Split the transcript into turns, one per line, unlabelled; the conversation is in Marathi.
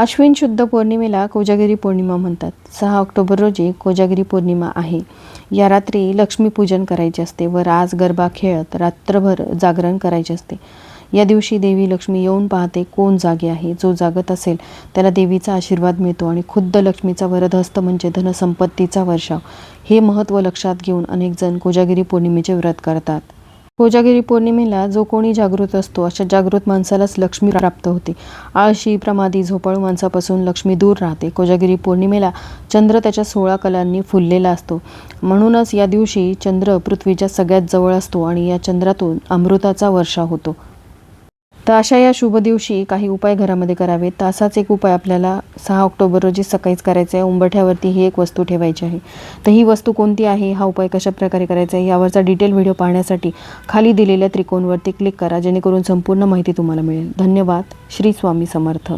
आश्विन शुद्ध पौर्णिमेला कोजागिरी पौर्णिमा म्हणतात. 6 ऑक्टोबर रोजी कोजागिरी पौर्णिमा आहे. या रात्री लक्ष्मीपूजन करायचे असते व रास गरबा खेळत रात्रभर जागरण करायचे असते. या दिवशी देवी लक्ष्मी येऊन पाहते कोण जागे आहे. जो जागत असेल त्याला देवीचा आशीर्वाद मिळतो आणि खुद्द लक्ष्मीचा वरदहस्त म्हणजे धनसंपत्तीचा वर्षाव हे महत्त्व लक्षात घेऊन अनेक जण कोजागिरी पौर्णिमेचे व्रत करतात. कोजागिरी पौर्णिमेला जो कोणी जागृत असतो अशा जागृत माणसालाच लक्ष्मी प्राप्त होते. आळशी, प्रमादी, झोपाळू माणसापासून लक्ष्मी दूर राहते. कोजागिरी पौर्णिमेला चंद्र त्याच्या 16 कलांनी फुललेला असतो. म्हणूनच या दिवशी चंद्र पृथ्वीच्या सगळ्यात जवळ असतो आणि या चंद्रातून अमृताचा वर्षाव होतो. तर अशा या शुभ दिवशी काही उपाय घरामध्ये करावेत. तर असाच एक उपाय आपल्याला 6 ऑक्टोबर रोजी सकाळीच करायचा आहे. उंबरठ्यावरती ही एक वस्तू ठेवायची आहे. तर ही वस्तू कोणती आहे, हा उपाय कशा प्रकारे करायचा आहे यावरचा डिटेल व्हिडिओ पाहण्यासाठी खाली दिलेल्या त्रिकोणवरती क्लिक करा, जेणेकरून संपूर्ण माहिती तुम्हाला मिळेल. धन्यवाद. श्री स्वामी समर्थ.